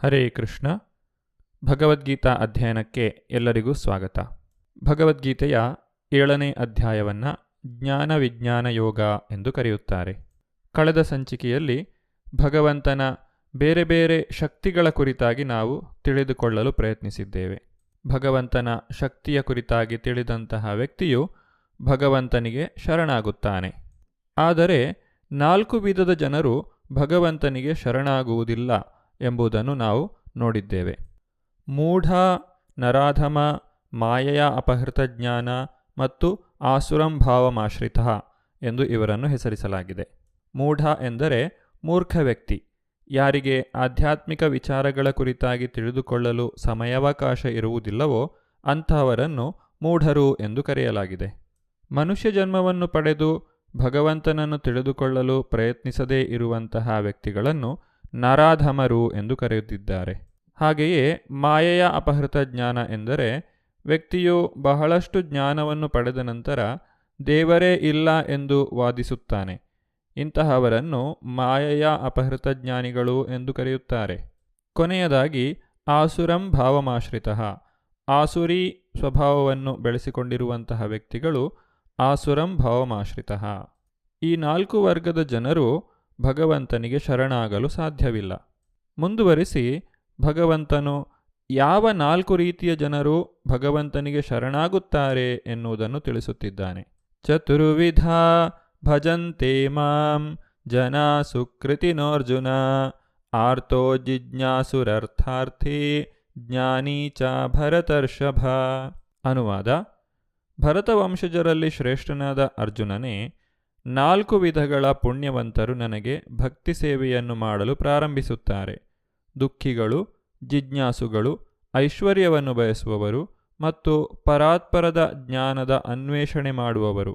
ಹರೇ ಕೃಷ್ಣ. ಭಗವದ್ಗೀತಾ ಅಧ್ಯಯನಕ್ಕೆ ಎಲ್ಲರಿಗೂ ಸ್ವಾಗತ. ಭಗವದ್ಗೀತೆಯ 7ನೇ ಅಧ್ಯಾಯವನ್ನು ಜ್ಞಾನ ವಿಜ್ಞಾನ ಯೋಗ ಎಂದು ಕರೆಯುತ್ತಾರೆ. ಕಳೆದ ಸಂಚಿಕೆಯಲ್ಲಿ ಭಗವಂತನ ಬೇರೆ ಬೇರೆ ಶಕ್ತಿಗಳ ಕುರಿತಾಗಿ ನಾವು ತಿಳಿದುಕೊಳ್ಳಲು ಪ್ರಯತ್ನಿಸಿದ್ದೇವೆ. ಭಗವಂತನ ಶಕ್ತಿಯ ಕುರಿತಾಗಿ ತಿಳಿದಂತಹ ವ್ಯಕ್ತಿಯು ಭಗವಂತನಿಗೆ ಶರಣಾಗುತ್ತಾನೆ. ಆದರೆ 4 ವಿಧದ ಜನರು ಭಗವಂತನಿಗೆ ಶರಣಾಗುವುದಿಲ್ಲ ಎಂಬುದನ್ನು ನಾವು ನೋಡಿದ್ದೇವೆ. ಮೂಢ, ನರಾಧಮ, ಮಾಯೆಯ ಅಪಹೃತ ಜ್ಞಾನ ಮತ್ತು ಆಸುರಂಭಾವಮಾಶ್ರಿತ ಎಂದು ಇವರನ್ನು ಹೆಸರಿಸಲಾಗಿದೆ. ಮೂಢ ಎಂದರೆ ಮೂರ್ಖ ವ್ಯಕ್ತಿ, ಯಾರಿಗೆ ಆಧ್ಯಾತ್ಮಿಕ ವಿಚಾರಗಳ ಕುರಿತಾಗಿ ತಿಳಿದುಕೊಳ್ಳಲು ಸಮಯಾವಕಾಶ ಇರುವುದಿಲ್ಲವೋ ಅಂತಹವರನ್ನು ಮೂಢರು ಎಂದು ಕರೆಯಲಾಗಿದೆ. ಮನುಷ್ಯ ಜನ್ಮವನ್ನು ಪಡೆದು ಭಗವಂತನನ್ನು ತಿಳಿದುಕೊಳ್ಳಲು ಪ್ರಯತ್ನಿಸದೇ ಇರುವಂತಹ ವ್ಯಕ್ತಿಗಳನ್ನು ನರಾಧಮರು ಎಂದು ಕರೆಯುತ್ತಿದ್ದಾರೆ. ಹಾಗೆಯೇ ಮಾಯೆಯ ಅಪಹೃತ ಜ್ಞಾನ ಎಂದರೆ ವ್ಯಕ್ತಿಯು ಬಹಳಷ್ಟು ಜ್ಞಾನವನ್ನು ಪಡೆದ ನಂತರ ದೇವರೇ ಇಲ್ಲ ಎಂದು ವಾದಿಸುತ್ತಾನೆ. ಇಂತಹವರನ್ನು ಮಾಯೆಯ ಅಪಹೃತ ಜ್ಞಾನಿಗಳು ಎಂದು ಕರೆಯುತ್ತಾರೆ. ಕೊನೆಯದಾಗಿ ಆಸುರಂ ಭಾವಮಾಶ್ರಿತ, ಆಸುರಿ ಸ್ವಭಾವವನ್ನು ಬೆಳೆಸಿಕೊಂಡಿರುವಂತಹ ವ್ಯಕ್ತಿಗಳು ಆಸುರಂ ಭಾವಮಾಶ್ರಿತ. ಈ 4 ವರ್ಗದ ಜನರು ಭಗವಂತನಿಗೆ ಶರಣಾಗಲು ಸಾಧ್ಯವಿಲ್ಲ. ಮುಂದುವರಿಸಿ ಭಗವಂತನು ಯಾವ 4 ರೀತಿಯ ಜನರು ಭಗವಂತನಿಗೆ ಶರಣಾಗುತ್ತಾರೆ ಎನ್ನುವುದನ್ನು ತಿಳಿಸುತ್ತಿದ್ದಾನೆ. ಚತುರ್ವಿಧ ಭಜಂತೆ ಮಾಂ ಜನಾ ಸುಕೃತಿನೋರ್ಜುನ ಆರ್ತೋ ಜಿಜ್ಞಾಸುರರ್ಥಾರ್ಥಿ ಜ್ಞಾನಿ ಚ ಭರತರ್ಷಭ. ಅನುವಾದ: ಭರತವಂಶಜರಲ್ಲಿ ಶ್ರೇಷ್ಠನಾದ ಅರ್ಜುನನೇ, 4 ವಿಧಗಳ ಪುಣ್ಯವಂತರು ನನಗೆ ಭಕ್ತಿ ಸೇವೆಯನ್ನು ಮಾಡಲು ಪ್ರಾರಂಭಿಸುತ್ತಾರೆ. ದುಃಖಿಗಳು, ಜಿಜ್ಞಾಸುಗಳು, ಐಶ್ವರ್ಯವನ್ನು ಬಯಸುವವರು ಮತ್ತು ಪರಾತ್ಪರದ ಜ್ಞಾನದ ಅನ್ವೇಷಣೆ ಮಾಡುವವರು,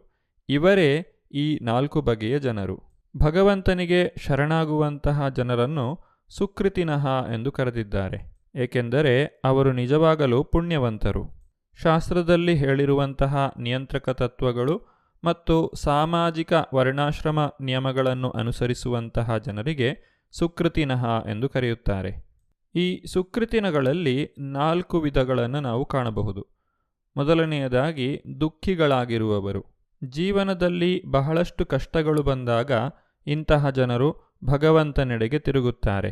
ಇವರೇ ಈ 4 ಬಗೆಯ ಜನರು. ಭಗವಂತನಿಗೆ ಶರಣಾಗುವಂತಹ ಜನರನ್ನು ಸುಕೃತಿನಃ ಎಂದು ಕರೆದಿದ್ದಾರೆ, ಏಕೆಂದರೆ ಅವರು ನಿಜವಾಗಲೂ ಪುಣ್ಯವಂತರು. ಶಾಸ್ತ್ರದಲ್ಲಿ ಹೇಳಿರುವಂತಹ ನಿಯಂತ್ರಕ ತತ್ವಗಳು ಮತ್ತು ಸಾಮಾಜಿಕ ವರ್ಣಾಶ್ರಮ ನಿಯಮಗಳನ್ನು ಅನುಸರಿಸುವಂತಹ ಜನರಿಗೆ ಸುಕೃತಿನಃ ಎಂದು ಕರೆಯುತ್ತಾರೆ. ಈ ಸುಕೃತಿನಗಳಲ್ಲಿ 4 ವಿಧಗಳನ್ನು ನಾವು ಕಾಣಬಹುದು. ಮೊದಲನೆಯದಾಗಿ ದುಃಖಿಗಳಾಗಿರುವವರು. ಜೀವನದಲ್ಲಿ ಬಹಳಷ್ಟು ಕಷ್ಟಗಳು ಬಂದಾಗ ಇಂತಹ ಜನರು ಭಗವಂತನೆಡೆಗೆ ತಿರುಗುತ್ತಾರೆ.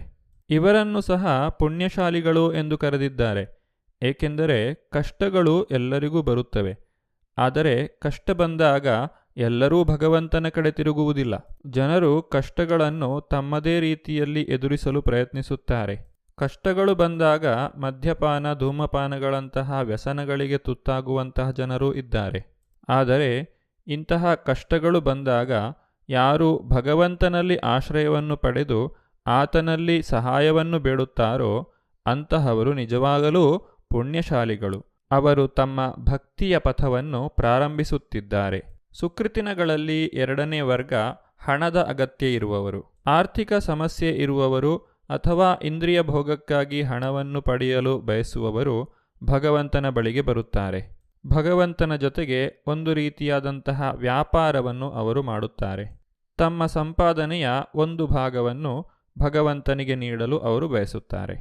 ಇವರನ್ನು ಸಹ ಪುಣ್ಯಶಾಲಿಗಳು ಎಂದು ಕರೆದಿದ್ದಾರೆ, ಏಕೆಂದರೆ ಕಷ್ಟಗಳು ಎಲ್ಲರಿಗೂ ಬರುತ್ತವೆ. ಆದರೆ ಕಷ್ಟ ಬಂದಾಗ ಎಲ್ಲರೂ ಭಗವಂತನ ಕಡೆ ತಿರುಗುವುದಿಲ್ಲ. ಜನರು ಕಷ್ಟಗಳನ್ನು ತಮ್ಮದೇ ರೀತಿಯಲ್ಲಿ ಎದುರಿಸಲು ಪ್ರಯತ್ನಿಸುತ್ತಾರೆ. ಕಷ್ಟಗಳು ಬಂದಾಗ ಮದ್ಯಪಾನ, ಧೂಮಪಾನಗಳಂತಹ ವ್ಯಸನಗಳಿಗೆ ತುತ್ತಾಗುವಂತಹ ಜನರೂ ಇದ್ದಾರೆ. ಆದರೆ ಇಂತಹ ಕಷ್ಟಗಳು ಬಂದಾಗ ಯಾರು ಭಗವಂತನಲ್ಲಿ ಆಶ್ರಯವನ್ನು ಪಡೆದು ಆತನಲ್ಲಿ ಸಹಾಯವನ್ನು ಬೇಡುತ್ತಾರೋ ಅಂತಹವರು ನಿಜವಾಗಲೂ ಪುಣ್ಯಶಾಲಿಗಳು. ಅವರು ತಮ್ಮ ಭಕ್ತಿಯ ಪಥವನ್ನು ಪ್ರಾರಂಭಿಸುತ್ತಿದ್ದಾರೆ. ಸುಕೃತಿನಗಳಲ್ಲಿ 2ನೇ ವರ್ಗ ಹಣದ ಅಗತ್ಯ ಇರುವವರು. ಆರ್ಥಿಕ ಸಮಸ್ಯೆ ಇರುವವರು ಅಥವಾ ಇಂದ್ರಿಯ ಭೋಗಕ್ಕಾಗಿ ಹಣವನ್ನು ಪಡೆಯಲು ಬಯಸುವವರು ಭಗವಂತನ ಬಳಿಗೆ ಬರುತ್ತಾರೆ. ಭಗವಂತನ ಜೊತೆಗೆ ಒಂದು ರೀತಿಯಾದಂತಹ ವ್ಯಾಪಾರವನ್ನು ಅವರು ಮಾಡುತ್ತಾರೆ. ತಮ್ಮ ಸಂಪಾದನೆಯ ಒಂದು ಭಾಗವನ್ನು ಭಗವಂತನಿಗೆ ನೀಡಲು ಅವರು ಬಯಸುತ್ತಾರೆ.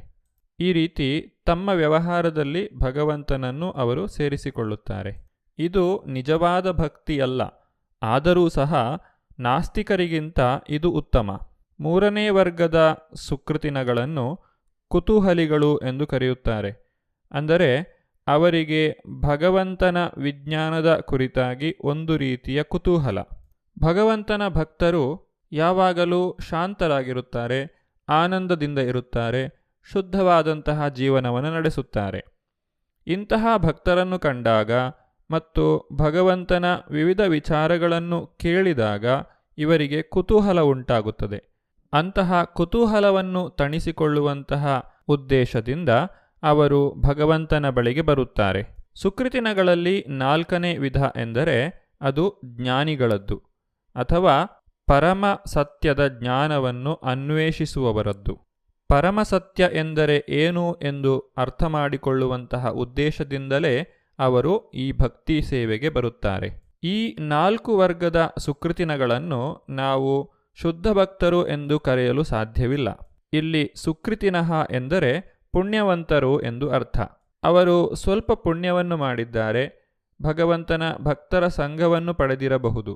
ಈ ರೀತಿ ತಮ್ಮ ವ್ಯವಹಾರದಲ್ಲಿ ಭಗವಂತನನ್ನು ಅವರು ಸೇರಿಸಿಕೊಳ್ಳುತ್ತಾರೆ. ಇದು ನಿಜವಾದ ಭಕ್ತಿಯಲ್ಲ, ಆದರೂ ಸಹ ನಾಸ್ತಿಕರಿಗಿಂತ ಇದು ಉತ್ತಮ. 3ನೇ ವರ್ಗದ ಸುಕೃತಿನಗಳನ್ನು ಕುತೂಹಲಿಗಳು ಎಂದು ಕರೆಯುತ್ತಾರೆ. ಅಂದರೆ ಅವರಿಗೆ ಭಗವಂತನ ವಿಜ್ಞಾನದ ಕುರಿತಾಗಿ ಒಂದು ರೀತಿಯ ಕುತೂಹಲ. ಭಗವಂತನ ಭಕ್ತರು ಯಾವಾಗಲೂ ಶಾಂತರಾಗಿರುತ್ತಾರೆ, ಆನಂದದಿಂದ ಇರುತ್ತಾರೆ, ಶುದ್ಧವಾದಂತಹ ಜೀವನವನ್ನು ನಡೆಸುತ್ತಾರೆ. ಇಂತಹ ಭಕ್ತರನ್ನು ಕಂಡಾಗ ಮತ್ತು ಭಗವಂತನ ವಿವಿಧ ವಿಚಾರಗಳನ್ನು ಕೇಳಿದಾಗ ಇವರಿಗೆ ಕುತೂಹಲ ಉಂಟಾಗುತ್ತದೆ. ಅಂತಹ ಕುತೂಹಲವನ್ನು ತಣಿಸಿಕೊಳ್ಳುವಂತಹ ಉದ್ದೇಶದಿಂದ ಅವರು ಭಗವಂತನ ಬಳಿಗೆ ಬರುತ್ತಾರೆ. ಸುಕೃತಿನಗಳಲ್ಲಿ 4ನೇ ವಿಧ ಎಂದರೆ ಅದು ಜ್ಞಾನಿಗಳದ್ದು ಅಥವಾ ಪರಮ ಸತ್ಯದ ಜ್ಞಾನವನ್ನು ಅನ್ವೇಷಿಸುವವರದ್ದು. ಪರಮಸತ್ಯ ಎಂದರೆ ಏನು ಎಂದು ಅರ್ಥ ಮಾಡಿಕೊಳ್ಳುವಂತಹ ಉದ್ದೇಶದಿಂದಲೇ ಅವರು ಈ ಭಕ್ತಿ ಸೇವೆಗೆ ಬರುತ್ತಾರೆ. ಈ 4 ವರ್ಗದ ಸುಕೃತಿನಗಳನ್ನು ನಾವು ಶುದ್ಧ ಭಕ್ತರು ಎಂದು ಕರೆಯಲು ಸಾಧ್ಯವಿಲ್ಲ. ಇಲ್ಲಿ ಸುಕೃತಿನಃ ಎಂದರೆ ಪುಣ್ಯವಂತರು ಎಂದು ಅರ್ಥ. ಅವರು ಸ್ವಲ್ಪ ಪುಣ್ಯವನ್ನು ಮಾಡಿದ್ದಾರೆ, ಭಗವಂತನ ಭಕ್ತರ ಸಂಘವನ್ನು ಪಡೆದಿರಬಹುದು.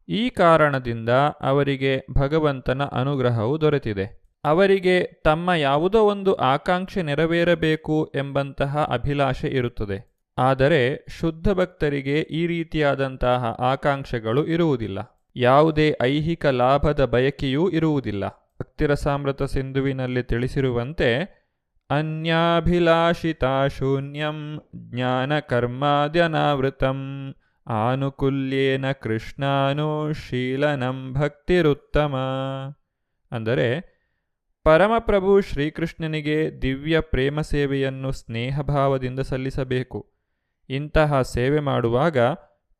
ಈ ಕಾರಣದಿಂದ ಅವರಿಗೆ ಭಗವಂತನ ಅನುಗ್ರಹವು ದೊರೆತಿದೆ. ಅವರಿಗೆ ತಮ್ಮ ಯಾವುದೋ ಒಂದು ಆಕಾಂಕ್ಷೆ ನೆರವೇರಬೇಕು ಎಂಬಂತಹ ಅಭಿಲಾಷೆ ಇರುತ್ತದೆ. ಆದರೆ ಶುದ್ಧ ಭಕ್ತರಿಗೆ ಈ ರೀತಿಯಾದಂತಹ ಆಕಾಂಕ್ಷೆಗಳು ಇರುವುದಿಲ್ಲ. ಯಾವುದೇ ಐಹಿಕ ಲಾಭದ ಬಯಕೆಯೂ ಇರುವುದಿಲ್ಲ. ಭಕ್ತಿರಸಾಮೃತ ಸಿಂಧುವಿನಲ್ಲಿ ತಿಳಿಸಿರುವಂತೆ ಅನ್ಯಾಭಿಲಾಷಿತಾ ಶೂನ್ಯಂ ಜ್ಞಾನಕರ್ಮಾದ್ಯನಾವೃತಂ ಆನುಕೂಲ್ಯೇನ ಕೃಷ್ಣಾನುಶೀಲನಂ ಭಕ್ತಿರುತ್ತಮ. ಅಂದರೆ ಪರಮಪ್ರಭು ಶ್ರೀಕೃಷ್ಣನಿಗೆ ದಿವ್ಯ ಪ್ರೇಮ ಸೇವೆಯನ್ನು ಸ್ನೇಹಭಾವದಿಂದ ಸಲ್ಲಿಸಬೇಕು. ಇಂತಹ ಸೇವೆ ಮಾಡುವಾಗ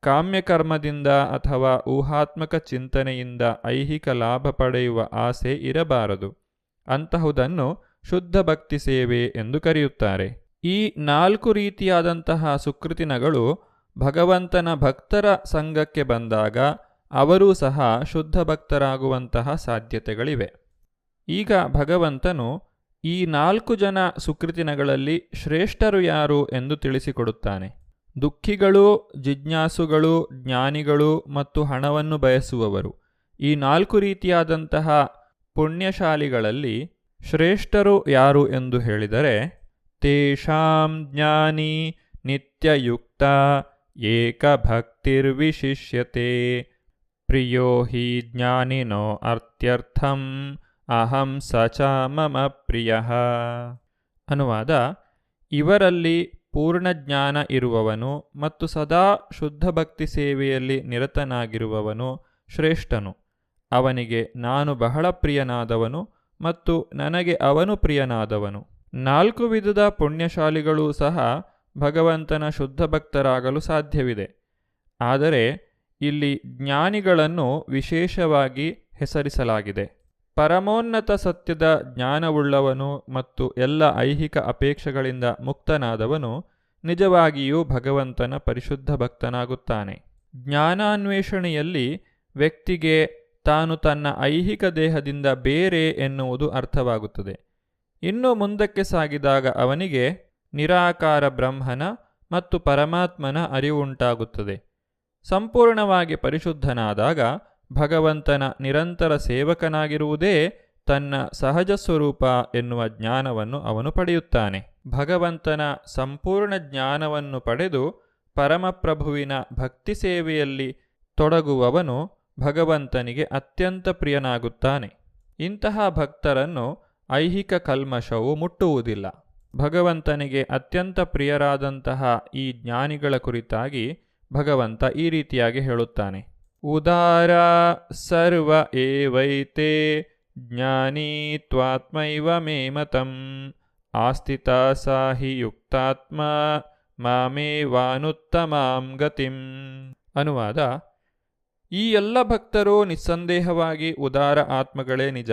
ಕಾಮ್ಯಕರ್ಮದಿಂದ ಅಥವಾ ಊಹಾತ್ಮಕ ಚಿಂತನೆಯಿಂದ ಐಹಿಕ ಲಾಭ ಪಡೆಯುವ ಆಸೆ ಇರಬಾರದು. ಅಂತಹುದನ್ನು ಶುದ್ಧ ಭಕ್ತಿ ಸೇವೆ ಎಂದು ಕರೆಯುತ್ತಾರೆ. ಈ 4 ರೀತಿಯಾದಂತಹ ಸುಕೃತಿನಗಳು ಭಗವಂತನ ಭಕ್ತರ ಸಂಘಕ್ಕೆ ಬಂದಾಗ ಅವರೂ ಸಹ ಶುದ್ಧ ಭಕ್ತರಾಗುವಂತಹ ಸಾಧ್ಯತೆಗಳಿವೆ. ಈಗ ಭಗವಂತನು ಈ 4 ಜನ ಸುಕೃತಿನಗಳಲ್ಲಿ ಶ್ರೇಷ್ಠರು ಯಾರು ಎಂದು ತಿಳಿಸಿಕೊಡುತ್ತಾನೆ. ದುಃಖಿಗಳು, ಜಿಜ್ಞಾಸುಗಳು, ಜ್ಞಾನಿಗಳು ಮತ್ತು ಹಣವನ್ನು ಬಯಸುವವರು, ಈ 4 ರೀತಿಯಾದಂತಹ ಪುಣ್ಯಶಾಲಿಗಳಲ್ಲಿ ಶ್ರೇಷ್ಠರು ಯಾರು ಎಂದು ಹೇಳಿದರೆ, ತೇಷಾಂ ಜ್ಞಾನಿ ನಿತ್ಯಯುಕ್ತ ಏಕಭಕ್ತಿರ್ವಿಶಿಷ್ಯತೆ ಪ್ರಿಯೋ ಹಿ ಜ್ಞಾನಿನೋ ಅರ್ಥ್ಯರ್ಥಂ ಅಹಂ ಸಚ ಮಮ ಪ್ರಿಯಃ. ಅನುವಾದ: ಇವರಲ್ಲಿ ಪೂರ್ಣ ಜ್ಞಾನ ಇರುವವನು ಮತ್ತು ಸದಾ ಶುದ್ಧ ಭಕ್ತಿ ಸೇವೆಯಲ್ಲಿ ನಿರತನಾಗಿರುವವನು ಶ್ರೇಷ್ಠನು. ಅವನಿಗೆ ನಾನು ಬಹಳ ಪ್ರಿಯನಾದವನು ಮತ್ತು ನನಗೆ ಅವನು ಪ್ರಿಯನಾದವನು. 4 ವಿಧದ ಪುಣ್ಯಶಾಲಿಗಳೂ ಸಹ ಭಗವಂತನ ಶುದ್ಧ ಭಕ್ತರಾಗಲು ಸಾಧ್ಯವಿದೆ. ಆದರೆ ಇಲ್ಲಿ ಜ್ಞಾನಿಗಳನ್ನು ವಿಶೇಷವಾಗಿ ಹೆಸರಿಸಲಾಗಿದೆ. ಪರಮೋನ್ನತ ಸತ್ಯದ ಜ್ಞಾನವುಳ್ಳವನು ಮತ್ತು ಎಲ್ಲ ಐಹಿಕ ಅಪೇಕ್ಷೆಗಳಿಂದ ಮುಕ್ತನಾದವನು ನಿಜವಾಗಿಯೂ ಭಗವಂತನ ಪರಿಶುದ್ಧ ಭಕ್ತನಾಗುತ್ತಾನೆ. ಜ್ಞಾನಾನ್ವೇಷಣೆಯಲ್ಲಿ ವ್ಯಕ್ತಿಗೆ ತಾನು ತನ್ನ ಐಹಿಕ ದೇಹದಿಂದ ಬೇರೆ ಎನ್ನುವುದು ಅರ್ಥವಾಗುತ್ತದೆ. ಇನ್ನು ಮುಂದಕ್ಕೆ ಸಾಗಿದಾಗ ಅವನಿಗೆ ನಿರಾಕಾರ ಬ್ರಹ್ಮನ ಮತ್ತು ಪರಮಾತ್ಮನ ಅರಿವುಂಟಾಗುತ್ತದೆ. ಸಂಪೂರ್ಣವಾಗಿ ಪರಿಶುದ್ಧನಾದಾಗ ಭಗವಂತನ ನಿರಂತರ ಸೇವಕನಾಗಿರುವುದೇ ತನ್ನ ಸಹಜ ಸ್ವರೂಪ ಎನ್ನುವ ಜ್ಞಾನವನ್ನು ಅವನು ಪಡೆಯುತ್ತಾನೆ. ಭಗವಂತನ ಸಂಪೂರ್ಣ ಜ್ಞಾನವನ್ನು ಪಡೆದು ಪರಮಪ್ರಭುವಿನ ಭಕ್ತಿ ಸೇವೆಯಲ್ಲಿ ತೊಡಗುವವನು ಭಗವಂತನಿಗೆ ಅತ್ಯಂತ ಪ್ರಿಯನಾಗುತ್ತಾನೆ. ಇಂತಹ ಭಕ್ತರನ್ನು ಐಹಿಕ ಕಲ್ಮಶವು ಮುಟ್ಟುವುದಿಲ್ಲ. ಭಗವಂತನಿಗೆ ಅತ್ಯಂತ ಪ್ರಿಯರಾದಂತಹ ಈ ಜ್ಞಾನಿಗಳ ಕುರಿತಾಗಿ ಭಗವಂತ ಈ ರೀತಿಯಾಗಿ ಹೇಳುತ್ತಾನೆ: ಉದಾರ ಸರ್ವ ಏವೈತೆ ಜ್ಞಾನಿ ತ್ವಾತ್ಮೈವ ಮೇ ಮತಂ ಆಸ್ಥಿತ ಸಾಹಿ ಯುಕ್ತಾತ್ಮ ಮಾಮೇವಾನುತ್ತಮಾಂ ಗತಿಂ. ಅನುವಾದ: ಈ ಎಲ್ಲ ಭಕ್ತರು ನಿಸ್ಸಂದೇಹವಾಗಿ ಉದಾರ ಆತ್ಮಗಳೇ ನಿಜ.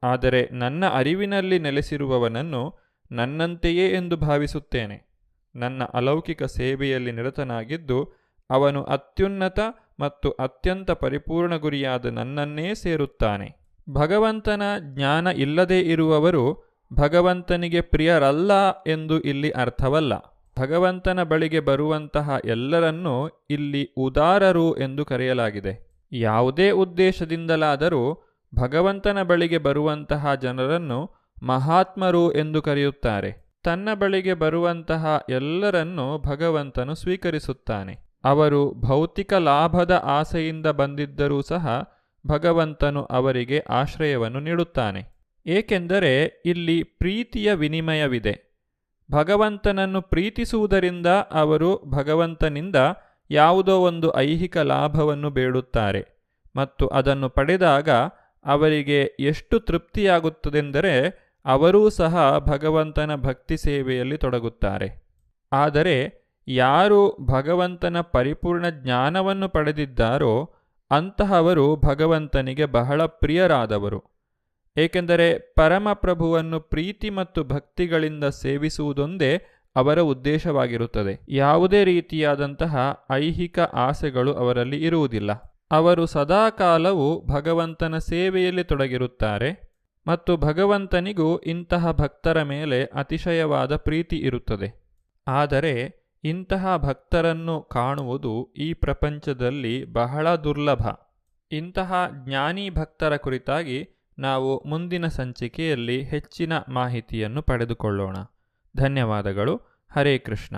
ಆದರೆ ನನ್ನ ಅರಿವಿನಲ್ಲಿ ನೆಲೆಸಿರುವವನನ್ನು ನನ್ನಂತೆಯೇ ಎಂದು ಭಾವಿಸುತ್ತೇನೆ. ನನ್ನ ಅಲೌಕಿಕ ಸೇವೆಯಲ್ಲಿ ನಿರತನಾಗಿದ್ದು ಅವನು ಅತ್ಯುನ್ನತ ಮತ್ತು ಅತ್ಯಂತ ಪರಿಪೂರ್ಣ ಗುರಿಯಾದ ನನ್ನನ್ನೇ ಸೇರುತ್ತಾನೆ. ಭಗವಂತನ ಜ್ಞಾನ ಇಲ್ಲದೇ ಇರುವವರು ಭಗವಂತನಿಗೆ ಪ್ರಿಯರಲ್ಲ ಎಂದು ಇಲ್ಲಿ ಅರ್ಥವಲ್ಲ. ಭಗವಂತನ ಬಳಿಗೆ ಬರುವಂತಹ ಎಲ್ಲರನ್ನೂ ಇಲ್ಲಿ ಉದಾರರು ಎಂದು ಕರೆಯಲಾಗಿದೆ. ಯಾವುದೇ ಉದ್ದೇಶದಿಂದಲಾದರೂ ಭಗವಂತನ ಬಳಿಗೆ ಬರುವಂತಹ ಜನರನ್ನು ಮಹಾತ್ಮರು ಎಂದು ಕರೆಯುತ್ತಾರೆ. ತನ್ನ ಬಳಿಗೆ ಬರುವಂತಹ ಎಲ್ಲರನ್ನೂ ಭಗವಂತನು ಸ್ವೀಕರಿಸುತ್ತಾನೆ. ಅವರು ಭೌತಿಕ ಲಾಭದ ಆಸೆಯಿಂದ ಬಂದಿದ್ದರೂ ಸಹ ಭಗವಂತನು ಅವರಿಗೆ ಆಶ್ರಯವನ್ನು ನೀಡುತ್ತಾನೆ. ಏಕೆಂದರೆ ಇಲ್ಲಿ ಪ್ರೀತಿಯ ವಿನಿಮಯವಿದೆ. ಭಗವಂತನನ್ನು ಪ್ರೀತಿಸುವುದರಿಂದ ಅವರು ಭಗವಂತನಿಂದ ಯಾವುದೋ ಒಂದು ಐಹಿಕ ಲಾಭವನ್ನು ಬೇಡುತ್ತಾರೆ ಮತ್ತು ಅದನ್ನು ಪಡೆದಾಗ ಅವರಿಗೆ ಎಷ್ಟು ತೃಪ್ತಿಯಾಗುತ್ತದೆಂದರೆ ಅವರೂ ಸಹ ಭಗವಂತನ ಭಕ್ತಿ ಸೇವೆಯಲ್ಲಿ ತೊಡಗುತ್ತಾರೆ. ಆದರೆ ಯಾರು ಭಗವಂತನ ಪರಿಪೂರ್ಣ ಜ್ಞಾನವನ್ನು ಪಡೆದಿದ್ದಾರೋ ಅಂತಹವರು ಭಗವಂತನಿಗೆ ಬಹಳ ಪ್ರಿಯರಾದವರು. ಏಕೆಂದರೆ ಪರಮಪ್ರಭುವನ್ನು ಪ್ರೀತಿ ಮತ್ತು ಭಕ್ತಿಗಳಿಂದ ಸೇವಿಸುವುದೊಂದೇ ಅವರ ಉದ್ದೇಶವಾಗಿರುತ್ತದೆ. ಯಾವುದೇ ರೀತಿಯಾದಂತಹ ಐಹಿಕ ಆಸೆಗಳು ಅವರಲ್ಲಿ ಇರುವುದಿಲ್ಲ. ಅವರು ಸದಾಕಾಲವೂ ಭಗವಂತನ ಸೇವೆಯಲ್ಲಿ ತೊಡಗಿರುತ್ತಾರೆ ಮತ್ತು ಭಗವಂತನಿಗೂ ಇಂತಹ ಭಕ್ತರ ಮೇಲೆ ಅತಿಶಯವಾದ ಪ್ರೀತಿ ಇರುತ್ತದೆ. ಆದರೆ ಇಂತಹ ಭಕ್ತರನ್ನು ಕಾಣುವುದು ಈ ಪ್ರಪಂಚದಲ್ಲಿ ಬಹಳ ದುರ್ಲಭ. ಇಂತಹ ಜ್ಞಾನಿ ಭಕ್ತರ ಕುರಿತಾಗಿ ನಾವು ಮುಂದಿನ ಸಂಚಿಕೆಯಲ್ಲಿ ಹೆಚ್ಚಿನ ಮಾಹಿತಿಯನ್ನು ಪಡೆದುಕೊಳ್ಳೋಣ. ಧನ್ಯವಾದಗಳು. ಹರೇ ಕೃಷ್ಣ.